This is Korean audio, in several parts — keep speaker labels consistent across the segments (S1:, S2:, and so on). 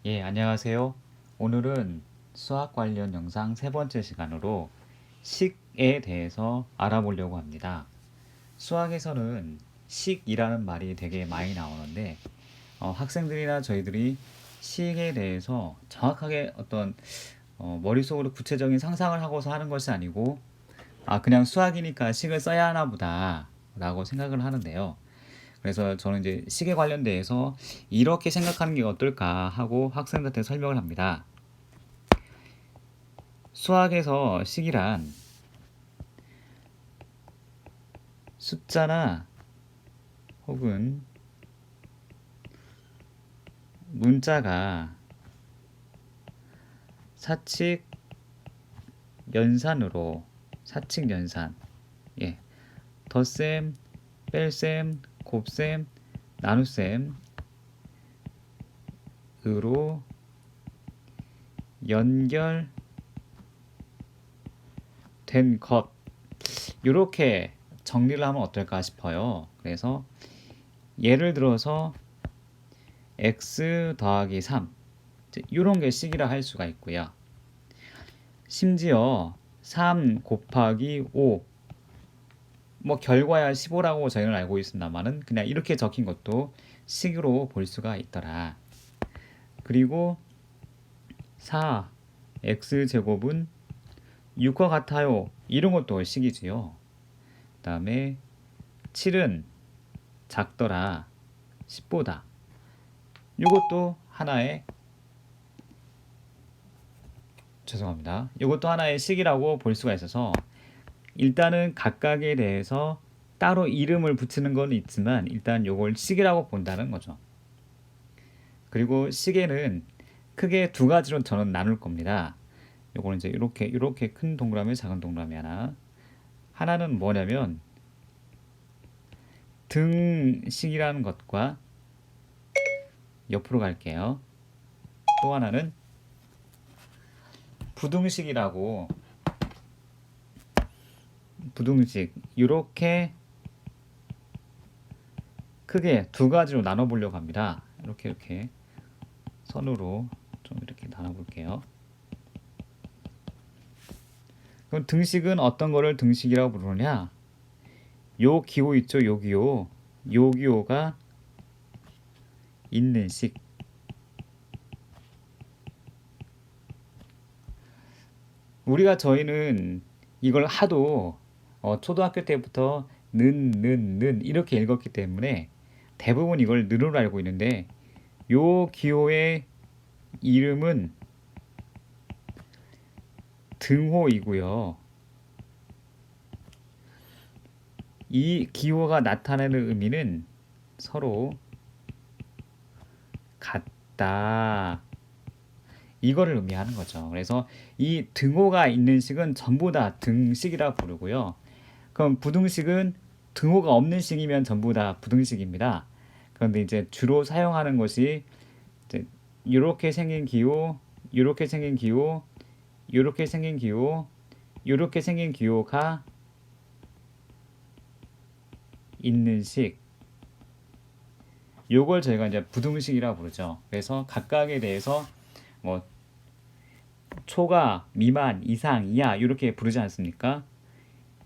S1: 예, 안녕하세요. 오늘은 수학 관련 영상 세 번째 시간으로 식에 대해서 알아보려고 합니다. 수학에서는 식이라는 말이 되게 많이 나오는데, 학생들이나 저희들이 식에 대해서 정확하게 어떤 머릿속으로 구체적인 상상을 하고서 하는 것이 아니고, 그냥 수학이니까 식을 써야 하나 보다 라고 생각을 하는데요. 그래서 저는 이제 식에 관련돼서 이렇게 생각하는 게 어떨까 하고 학생들한테 설명을 합니다. 수학에서 식이란 숫자나 혹은 문자가 사칙 연산으로 사칙 연산, 예, 덧셈, 뺄셈, 곱셈, 나눗셈으로 연결된 것, 이렇게 정리를 하면 어떨까 싶어요. 그래서 예를 들어서 x 더하기 3, 이런 게 식이라 할 수가 있고요. 심지어 3 곱하기 5, 뭐 결과야 15라고 저희는 알고 있습니다만은 그냥 이렇게 적힌 것도 식으로 볼 수가 있더라. 그리고 4 x제곱은 6과 같아요, 이런 것도 식이지요. 그 다음에 7은 작더라 10보다, 이것도 하나의 이것도 하나의 식이라고 볼 수가 있어서 일단은 각각에 대해서 따로 이름을 붙이는 건 있지만 일단 요걸 식이라고 본다는 거죠. 그리고 식에는 크게 두 가지로 저는 나눌 겁니다. 요거는 이제 이렇게 큰 동그라미, 작은 동그라미 하나는 뭐냐면 등식이라는 것과, 옆으로 갈게요. 또 하나는 부등식이라고, 부등식, 이렇게 크게 두 가지로 나눠 보려고 합니다. 이렇게 선으로 좀 이렇게 나눠 볼게요. 그럼 등식은 어떤 거를 등식이라고 부르느냐? 요 기호 있죠? 요 기호. 요 기호가 있는 식. 저희는 이걸 하도 초등학교 때부터 는 이렇게 읽었기 때문에 대부분 이걸 는으로 알고 있는데, 요 기호의 이름은 등호이고요. 이 기호가 나타내는 의미는 서로 같다, 이거를 의미하는 거죠. 그래서 이 등호가 있는 식은 전부 다 등식이라 부르고요. 그럼 부등식은 등호가 없는 식이면 전부 다 부등식입니다. 그런데 이제 주로 사용하는 것이 이제 이렇게 생긴 기호, 이렇게 생긴 기호, 이렇게 생긴 기호, 이렇게 생긴 기호가 있는 식. 요걸 저희가 이제 부등식이라고 부르죠. 그래서 각각에 대해서 뭐 초과, 미만, 이상, 이하 이렇게 부르지 않습니까?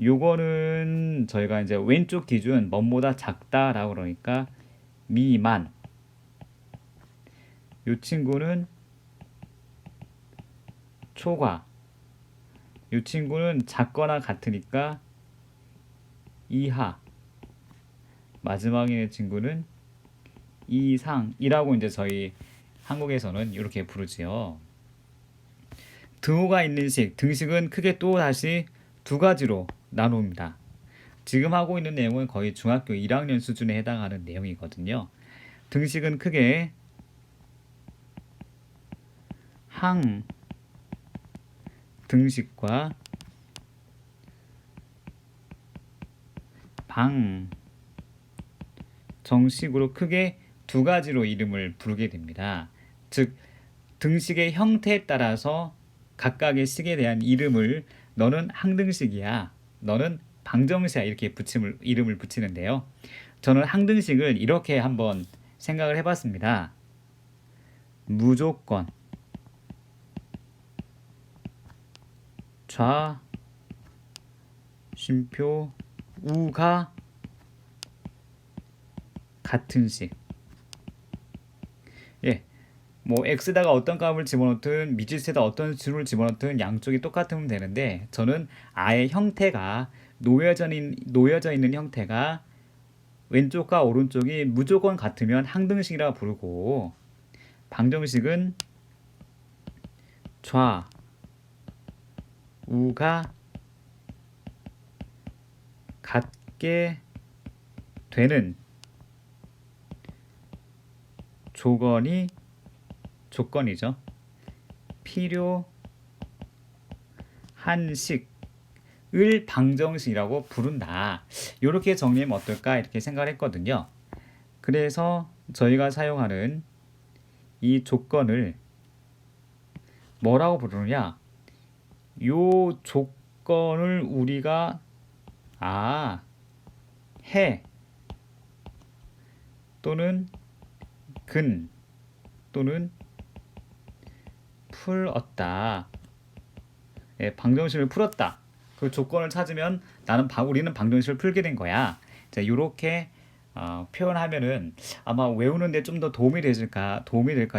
S1: 요거는 저희가 이제 왼쪽 기준 뭐보다 작다라고 그러니까 미만. 요 친구는 초과. 요 친구는 작거나 같으니까 이하. 마지막에 있는 친구는 이상이라고 이제 저희 한국에서는 이렇게 부르지요. 등호가 있는 식, 등식은 크게 또 다시 두 가지로 나눕니다. 지금 하고 있는 내용은 거의 중학교 1학년 수준에 해당하는 내용이거든요. 등식은 크게 항 등식과 방 정식으로 크게 두 가지로 이름을 부르게 됩니다. 즉, 등식의 형태에 따라서 각각의 식에 대한 이름을 너는 항등식이야, 너는 방정식이야, 이렇게 이름을 붙이는데요. 저는 항등식을 이렇게 한번 생각을 해봤습니다. 무조건, 좌, 쉼표, 우가 같은 식. 예, 뭐 x에다가 어떤 값을 집어넣든 미지수에다 어떤 수를 집어넣든 양쪽이 똑같으면 되는데, 저는 아예 형태가 놓여져 있는 형태가 왼쪽과 오른쪽이 무조건 같으면 항등식이라 부르고, 방정식은 좌, 우가 같게 되는 조건이죠. 필요한 식을 방정식이라고 부른다. 이렇게 정리하면 어떨까 이렇게 생각을 했거든요. 그래서 저희가 사용하는 이 조건을 뭐라고 부르느냐? 요 조건을 우리가 해 또는 근 또는 풀었다. 예, 방정식을 풀었다. 그 조건을 찾으면 우리는 방정식을 풀게 된 거야. 자, 이렇게 표현하면은 아마 외우는데 좀 더 도움이 될까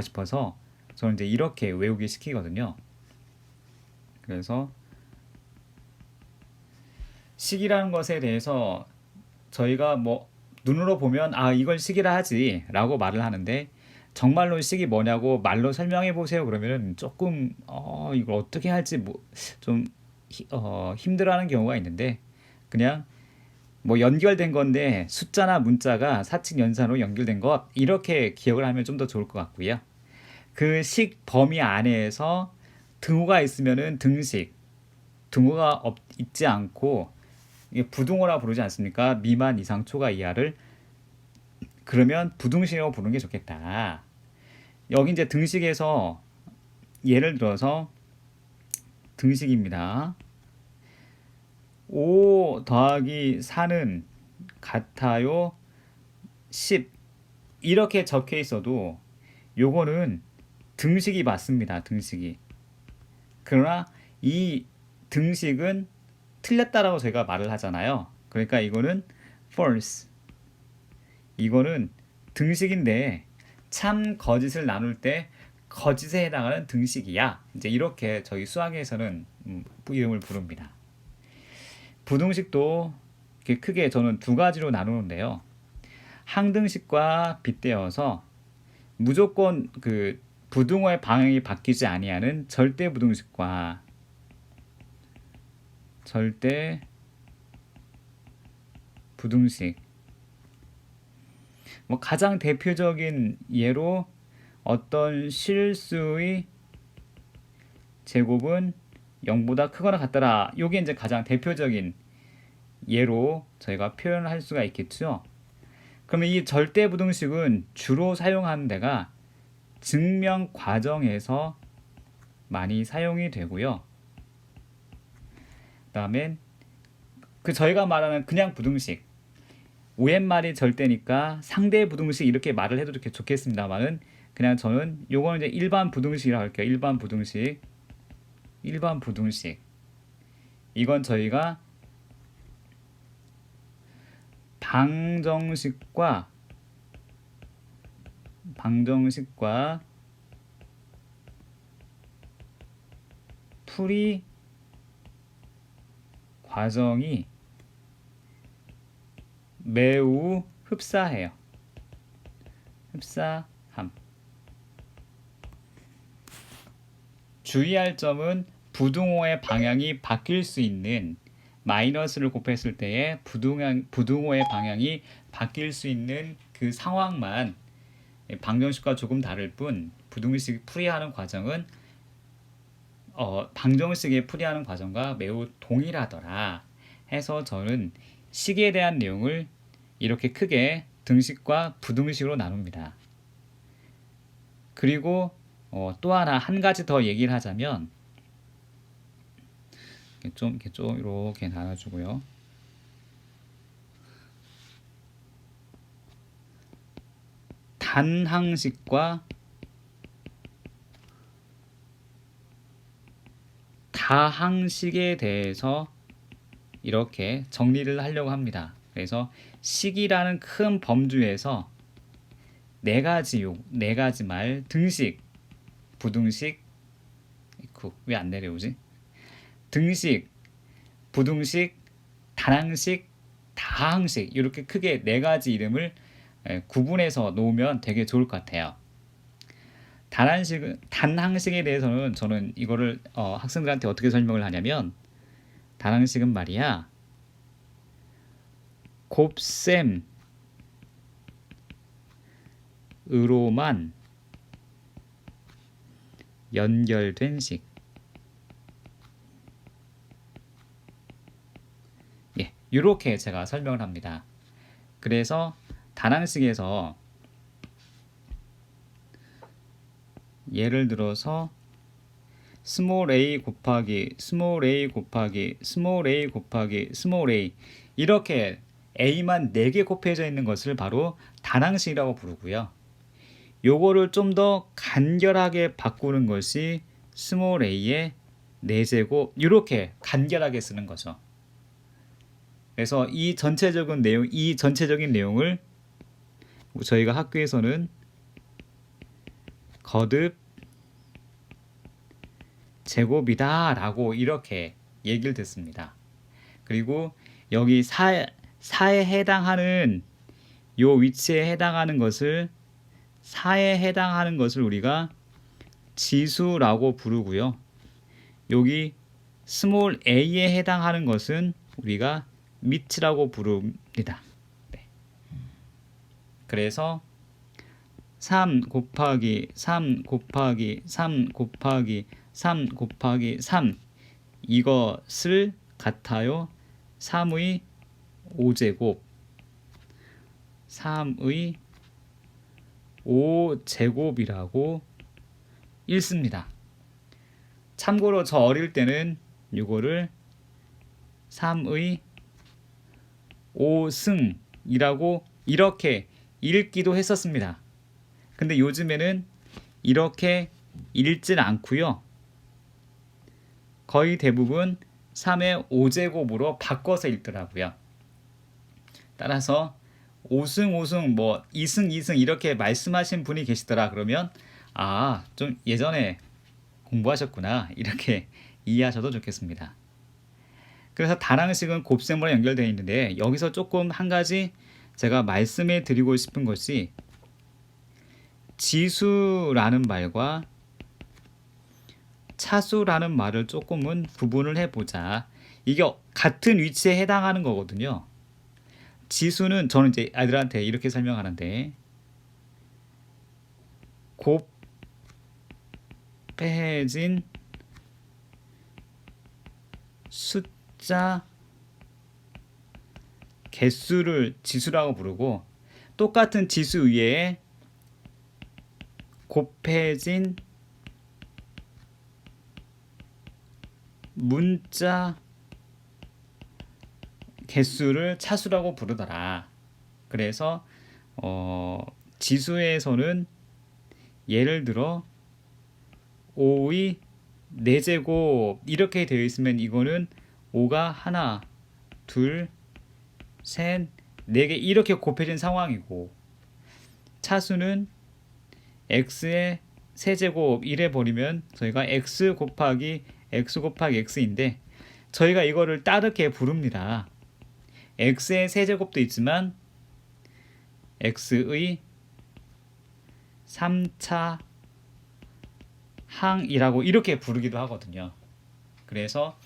S1: 싶어서 저는 이제 이렇게 외우기 시키거든요. 그래서 식이라는 것에 대해서 저희가 뭐 눈으로 보면 이걸 식이라 하지 라고 말을 하는데, 정말로 식이 뭐냐고 말로 설명해 보세요 그러면은 조금 이걸 어떻게 할지 좀 힘들어하는 경우가 있는데, 그냥 뭐 연결된 건데 숫자나 문자가 사칙 연산으로 연결된 것, 이렇게 기억을 하면 좀 더 좋을 것 같고요. 그 식 범위 안에서 등호가 있으면은 등식, 등호가 있지 않고 이게 부등호라 부르지 않습니까? 미만, 이상, 초과, 이하를. 그러면 부등식이라고 부르는 게 좋겠다. 여기 이제 등식에서 예를 들어서 등식입니다. 5 더하기 4는 같아요 10, 이렇게 적혀 있어도 요거는 등식이 맞습니다. 등식이. 그러나 이 등식은 틀렸다라고 제가 말을 하잖아요. 그러니까 이거는 false. 이거는 등식인데 참 거짓을 나눌 때 거짓에 해당하는 등식이야. 이제 이렇게 저희 수학에서는 이름을 부릅니다. 부등식도 크게 저는 두 가지로 나누는데요. 항등식과 빗대어서 무조건 그 부등호의 방향이 바뀌지 아니하는 절대 부등식과 절대 부등식. 뭐 가장 대표적인 예로 어떤 실수의 제곱은 0보다 크거나 같더라. 이게 이제 가장 대표적인 예로 저희가 표현할 수가 있겠죠. 그러면 이 절대 부등식은 주로 사용하는 데가 증명 과정에서 많이 사용이 되고요. 그다음에 저희가 말하는 그냥 부등식, 오랜말이 절대니까 상대 부등식 이렇게 말을 해도 이렇게 좋겠습니다만은, 그냥 저는 요거는 이제 일반 부등식이라고 할게요. 일반 부등식. 이건 저희가 방정식과 풀이 과정이 매우 흡사해요. 흡사함. 주의할 점은 부등호의 방향이 바뀔 수 있는, 마이너스를 곱했을 때에 부등호의 방향이 바뀔 수 있는 그 상황만 방정식과 조금 다를 뿐, 부등식 풀이하는 과정은 방정식의 풀이하는 과정과 매우 동일하더라 해서 저는 식에 대한 내용을 이렇게 크게 등식과 부등식으로 나눕니다. 그리고 또 한 가지 더 얘기를 하자면, 이렇게 나눠주고요. 단항식과 다항식에 대해서 이렇게 정리를 하려고 합니다. 그래서 식이라는 큰 범주에서 네 가지 말 등식, 부등식, 왜 안 내려오지? 등식, 부등식, 단항식, 다항식 이렇게 크게 네 가지 이름을 구분해서 놓으면 되게 좋을 것 같아요. 단항식에 대해서는 저는 이거를 학생들한테 어떻게 설명을 하냐면 단항식은 말이야 곱셈으로만 연결된 식. 예, 이렇게 제가 설명을 합니다. 그래서 단항식에서 예를 들어서 스몰 a 곱하기 스몰 a 곱하기 스몰 a 곱하기 스몰 a 이렇게 a만 4개 곱해져 있는 것을 바로 단항식이라고 부르고요. 요거를 좀 더 간결하게 바꾸는 것이 스몰 a의 4제곱 이렇게 간결하게 쓰는 거죠. 그래서 이 전체적인 내용을 저희가 학교에서는 거듭 제곱이다 라고 이렇게 얘기를 듣습니다. 그리고 여기 4에 해당하는 요 위치에 해당하는 것을 4에 해당하는 것을 우리가 지수라고 부르고요. 여기 스몰 a에 해당하는 것은 우리가 미치라고 부릅니다. 네. 그래서 3 곱하기 3 곱하기 3 곱하기 3 곱하기 3 이것을 같아요. 3의 5제곱 3의 5제곱이라고 읽습니다. 참고로 저 어릴 때는 이거를 3의 5승이라고 이렇게 읽기도 했었습니다. 근데 요즘에는 이렇게 읽질 않고요. 거의 대부분 3의 5제곱으로 바꿔서 읽더라고요. 따라서 5승 5승 뭐 2승 2승 이렇게 말씀하신 분이 계시더라 그러면 좀 예전에 공부하셨구나 이렇게 이해하셔도 좋겠습니다. 그래서 단항식은 곱셈으로 연결되어 있는데 여기서 조금 한 가지 제가 말씀해 드리고 싶은 것이 지수라는 말과 차수라는 말을 조금은 구분을 해보자. 이게 같은 위치에 해당하는 거거든요. 지수는 저는 이제 아이들한테 이렇게 설명하는데 곱해진 숫자 개수를 지수라고 부르고 똑같은 지수 위에 곱해진 문자 개수를 차수라고 부르더라. 그래서 지수에서는 예를 들어 5의 4제곱 이렇게 되어 있으면 이거는 5가 하나, 둘, 셋, 4개 이렇게 곱해진 상황이고 차수는 x의 세제곱 이래 버리면 저희가 x 곱하기 x인데 저희가 이거를 따르게 부릅니다. x의 세제곱도 있지만 x의 3차 항이라고 이렇게 부르기도 하거든요. 그래서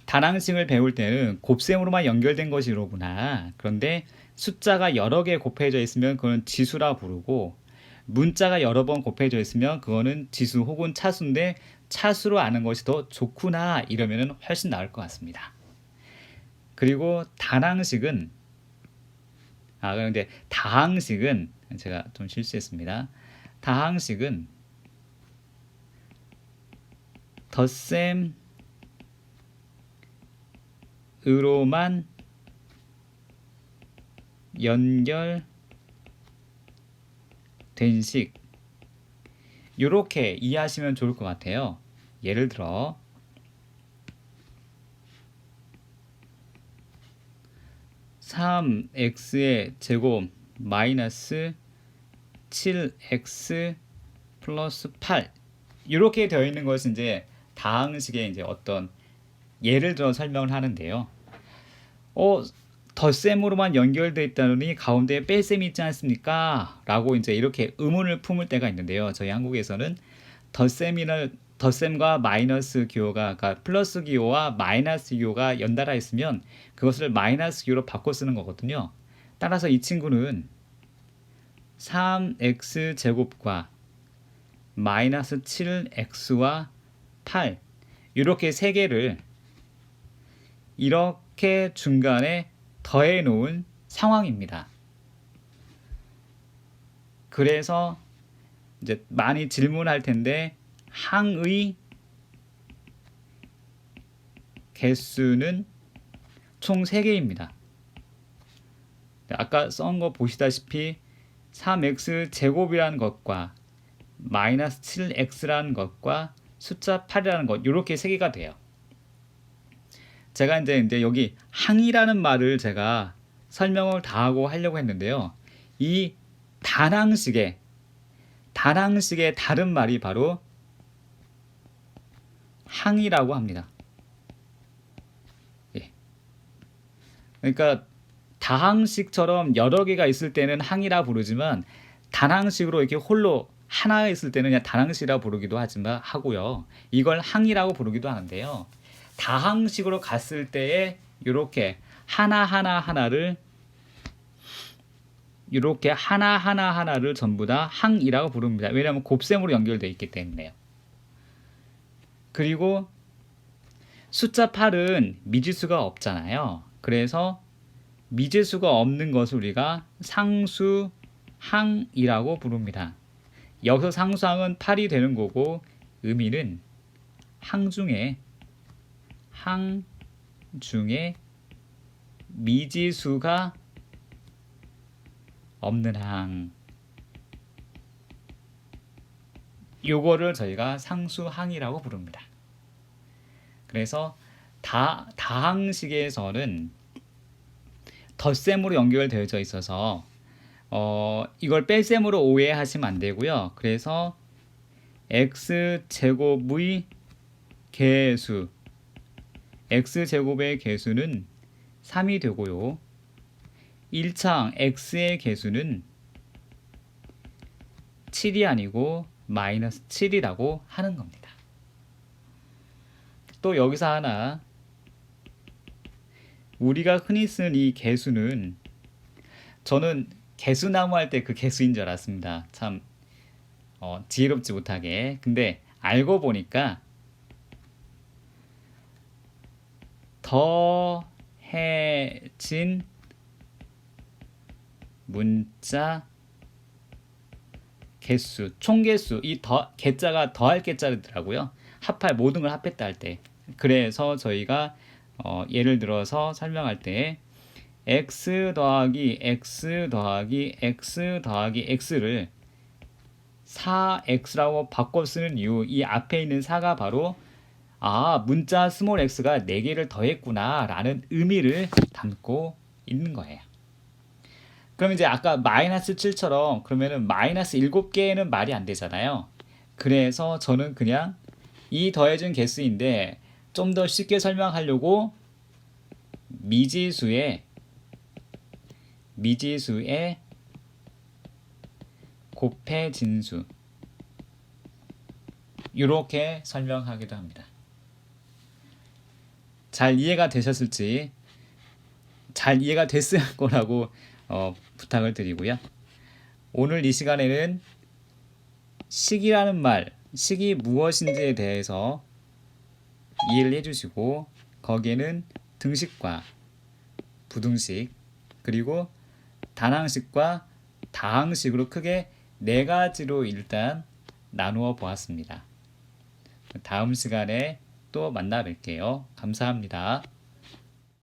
S1: 단항식을 배울 때는 곱셈으로만 연결된 것이로구나. 그런데 숫자가 여러 개 곱해져 있으면 그건 지수라 부르고 문자가 여러 번 곱해져 있으면 그거는 지수 혹은 차수인데 차수로 아는 것이 더 좋구나 이러면 훨씬 나을 것 같습니다. 그리고 단항식은 그런데 다항식은 제가 좀 실수했습니다. 다항식은 덧셈으로만 연결된 식 이렇게 이해하시면 좋을 것 같아요. 예를 들어 3x의 제곱 마이너스 7x 플러스 8 이렇게 되어 있는 것은 이제 다항식의 이제 어떤 예를 들어 설명을 하는데요. 덧셈으로만 연결되어 있다더니 가운데에 뺄셈이 있지 않습니까? 라고 이제 이렇게 의문을 품을 때가 있는데요. 저희 한국에서는 덧셈과 마이너스 기호가, 그러니까 플러스 기호와 마이너스 기호가 연달아 있으면 그것을 마이너스 기호로 바꿔 쓰는 거거든요. 따라서 이 친구는 3x 제곱과 마이너스 7x와 8 이렇게 세 개를 이렇게 중간에 더해 놓은 상황입니다. 그래서 이제 많이 질문할 텐데 항의 개수는 총 3개입니다. 아까 써온 거 보시다시피 3x 제곱이라는 것과 마이너스 7x라는 것과 숫자 8이라는 것 이렇게 3개가 돼요. 제가 이제 여기 항이라는 말을 제가 설명을 다 하고 하려고 했는데요. 이 단항식의 다른 말이 바로 항이라고 합니다. 예. 그러니까 다항식처럼 여러 개가 있을 때는 항이라 부르지만 단항식으로 이렇게 홀로 하나 있을 때는 그냥 단항식이라 부르기도 하고요. 이걸 항이라고 부르기도 하는데요. 다항식으로 갔을 때에 이렇게 하나하나를 이렇게 하나하나를 전부 다 항이라고 부릅니다. 왜냐하면 곱셈으로 연결되어 있기 때문에요. 그리고 숫자 8은 미지수가 없잖아요. 그래서 미지수가 없는 것을 우리가 상수항이라고 부릅니다. 여기서 상수항은 8이 되는 거고 의미는 항 중에 미지수가 없는 항, 요거를 저희가 상수항이라고 부릅니다. 그래서 다항식에서는 덧셈으로 연결되어져 있어서 이걸 뺄셈으로 오해하시면 안 되고요. 그래서 x제곱의 개수, x제곱의 개수는 3이 되고요. 1창 x의 개수는 7이 아니고 마이너스 7이라고 하는 겁니다. 또 여기서 하나, 우리가 흔히 쓰는 이 개수는 저는 개수나무 할 때 그 개수인 줄 알았습니다. 참 지혜롭지 못하게. 근데 알고 보니까 더해진 문자 개수, 총개수, 이 개자가 더할 개자더라고요. 합할 모든 걸 합했다 할 때. 그래서 저희가 예를 들어서 설명할 때 x 더하기 x 더하기 x 더하기 x를 4x라고 바꿔 쓰는 이유, 이 앞에 있는 4가 바로 문자 스몰 x가 4개를 더했구나 라는 의미를 담고 있는 거예요. 그럼 이제 아까 마이너스 7처럼 그러면은 마이너스 7개는 말이 안 되잖아요. 그래서 저는 그냥 이 더해진 개수인데 좀 더 쉽게 설명하려고 미지수의 곱해진 수 이렇게 설명하기도 합니다. 잘 이해가 되셨을지, 잘 이해가 됐을 거라고 부탁을 드리고요. 오늘 이 시간에는 식이라는 말, 식이 무엇인지에 대해서 이해를 해주시고 거기에는 등식과 부등식 그리고 단항식과 다항식으로 크게 4가지로 일단 나누어 보았습니다. 다음 시간에 또 만나 뵐게요. 감사합니다.